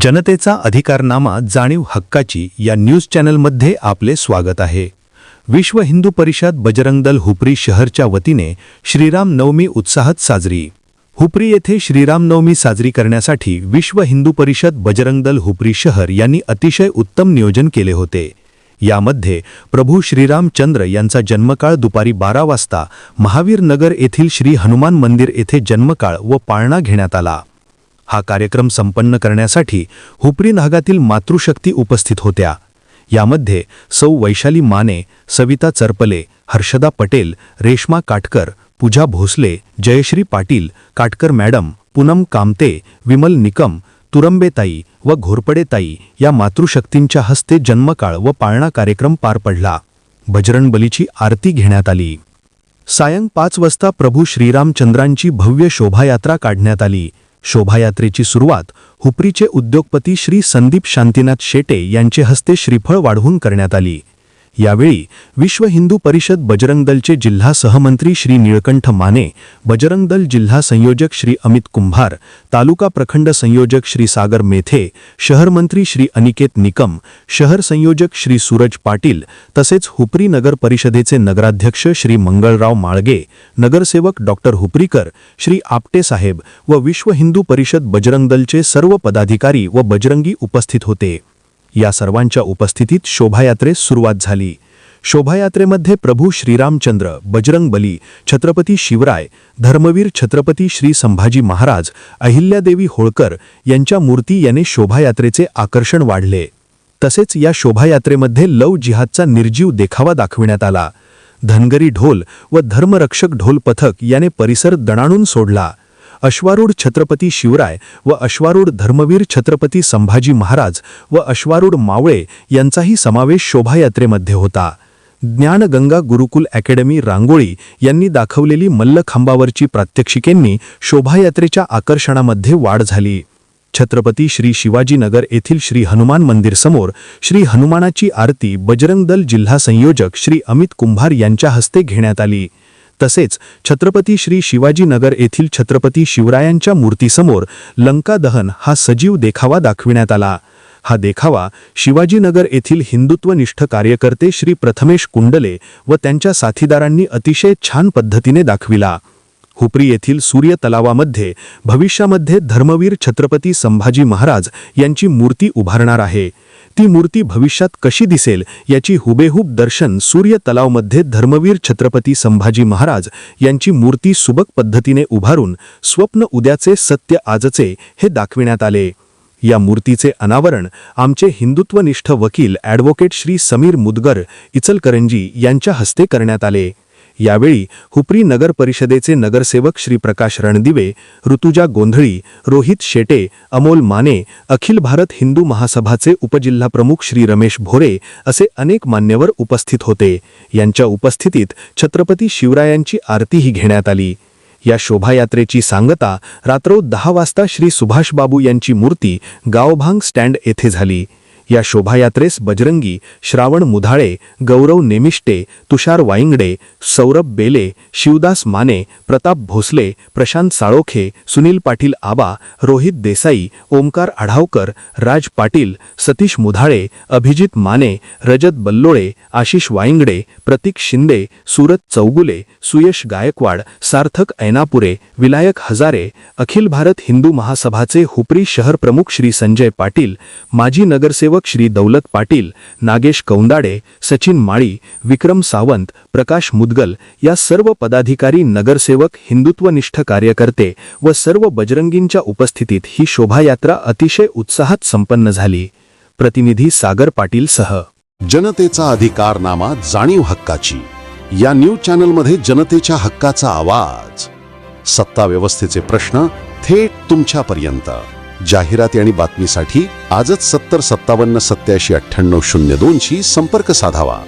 जनतेचा अधिकारनामा जाणीव हक्काची या न्यूज चॅनलमध्ये आपले स्वागत आहे। विश्व हिंदू परिषद बजरंग दल हुपरी शहरच्या वतीने श्रीराम नवमी उत्साहात साजरी। हुपरी येथे श्रीराम नवमी साजरी करण्यासाठी विश्व हिंदू परिषद बजरंग दल हुपरी शहर यांनी अतिशय उत्तम नियोजन केले होते। यामध्ये प्रभू श्रीरामचंद्र यांचा जन्मकाळ दुपारी 12 वाजता महावीर नगर येथील श्री हनुमान मंदिर येथे जन्मकाळ व पाळणा घेण्यात आला। हा कार्यक्रम संपन्न करण्यासाठी हुपरी भागातील मातृशक्ती उपस्थित होत्या। यामध्ये सौ वैशाली माने, सविता चरपले, हर्षदा पटेल, रेश्मा काटकर, पूजा भोसले, जयश्री पाटील, काटकर मॅडम, पूनम कामते, विमल निकम, तुरंबेताई व घोरपडेताई या मातृशक्तींच्या हस्ते जन्मकाळ व पाळणा कार्यक्रम पार पडला। बजरंगबलीची आरती घेण्यात आली। सायं 5 वाजता प्रभू श्रीरामचंद्रांची भव्य शोभायात्रा काढण्यात आली। शोभायात्रेची सुरुवात हुपरीचे उद्योगपती श्री संदीप शांतीनाथ शेटे यांचे हस्ते श्रीफळ वाढवून करण्यात आली। यावेळी विश्व हिंदू परिषद बजरंग दलचे जिल्हा सहमंत्री श्री निळकंठ माने, बजरंग दल जिल्हा संयोजक श्री अमित कुंभार, तालुका प्रखंड संयोजक श्री सागर मेथे, शहर मंत्री श्री अनिकेत निकम, शहर संयोजक श्री सूरज पाटील तसेच हुपरी नगर परिषदेचे नगराध्यक्ष श्री मंगळराव माळगे, नगरसेवक डॉक्टर हुपरीकर, श्री आपटे साहेब व विश्व हिंदू परिषद बजरंग दलचे सर्व पदाधिकारी व बजरंगी उपस्थित होते। या सर्वांच्या उपस्थितीत शोभायात्रेस सुरुवात झाली। शोभायात्रेमध्ये प्रभू श्रीरामचंद्र, बजरंगबली, छत्रपती शिवराय, धर्मवीर छत्रपती श्री संभाजी महाराज, अहिल्यादेवी होळकर यांच्या मूर्ती याने शोभायात्रेचे आकर्षण वाढले। तसेच या शोभायात्रेमध्ये लव जिहादचा निर्जीव देखावा दाखविण्यात आला। धनगरी ढोल व धर्मरक्षक ढोल पथक याने परिसर दणाणून सोडला। अश्वारूढ छत्रपती शिवराय व अश्वारूढ धर्मवीर छत्रपती संभाजी महाराज व अश्वारूढ मावळे यांचाही समावेश शोभायात्रेमध्ये होता। ज्ञानगंगा गुरुकुल अकॅडमी रांगोळी यांनी दाखवलेली मल्लखांबावरची प्रात्यक्षिकेंनी शोभायात्रेच्या आकर्षणामध्ये वाढ झाली। छत्रपती श्री शिवाजीनगर येथील श्री हनुमान मंदिर समोर श्री हनुमानाची आरती बजरंग दल जिल्हा संयोजक श्री अमित कुंभार यांच्या हस्ते घेण्यात आली। तसेच छत्रपती श्री शिवाजीनगर येथील छत्रपती शिवरायांच्या मूर्तीसमोर लंका दहन हा सजीव देखावा दाखविण्यात आला। हा देखावा शिवाजीनगर येथील हिंदुत्वनिष्ठ कार्यकर्ते श्री प्रथमेश कुंडले व त्यांच्या साथीदारांनी अतिशय छान पद्धतीने दाखविला। हुपरी येथील सूर्य तलावामध्ये भविष्यामध्ये धर्मवीर छत्रपती संभाजी महाराज यांची मूर्ती उभारणार आहे। ती मूर्ती भविष्यात कशी दिसेल याची हुबेहूब दर्शन सूर्य तलावामध्ये धर्मवीर छत्रपती संभाजी महाराज यांची मूर्ती सुबक पद्धतीने उभारून स्वप्न उद्याचे सत्य आजचे हे दाखविण्यात आले। या मूर्तीचे अनावरण आमचे हिंदुत्वनिष्ठ वकील ॲडव्होकेट श्री समीर मुदगर इचलकरंजी यांच्या हस्ते करण्यात आले। यावेळी हुपरी नगर परिषदेचे नगरसेवक श्री प्रकाश रणदिवे, ऋतुजा गोंधळी, रोहित शेटे, अमोल माने, अखिल भारत हिंदू महासभाचे उपजिल्हाप्रमुख श्री रमेश भोरे असे अनेक मान्यवर उपस्थित होते। यांच्या उपस्थितीत छत्रपती शिवरायांची आरतीही घेण्यात आली। या शोभायात्रेची सांगता रात्र 10 वाजता श्री सुभाषबाबू यांची मूर्ती गावभांग स्टँड येथे झाली। या शोभायात्रेस बजरंगी, श्रावण मुधाळे, गौरव नेमिष्टे, तुषार वाईंगडे, सौरभ बेले, शिवदास माने, प्रताप भोसले, प्रशांत साळोखे, सुनील पाटील आबा, रोहित देसाई, ओमकार आढावकर, राज पाटील, सतीश मुधाळे, अभिजित माने, रजत बल्लोळे, आशिष वाईंगडे, प्रतीक शिंदे, सूरत चौगुले, सुयश गायकवाड, सार्थक ऐनापुरे, विलायक हजारे, अखिल भारत हिंदू महासभाचे हुपरी शहर प्रमुख श्री संजय पाटील, माजी नगरसेवक श्री दौलत पाटील, नागेश कौंदाडे, सचिन माळी, विक्रम सावंत, प्रकाश मुदगल या सर्व पदाधिकारी, नगरसेवक, हिंदुत्वनिष्ठ कार्यकर्ते व सर्व बजरंगींच्या उपस्थितीत ही शोभायात्रा अतिशय उत्साहात संपन्न झाली। प्रतिनिधी सागर पाटील सह जनतेचा अधिकारनामा जाणीव हक्काची या न्यूज चॅनलमध्ये जनतेच्या हक्काचा आवाज, सत्ता व्यवस्थेचे प्रश्न थेट तुमच्यापर्यंत। जाहिराती आणि बातमीसाठी आजच 70 57 87 98 02 शी संपर्क साधावा।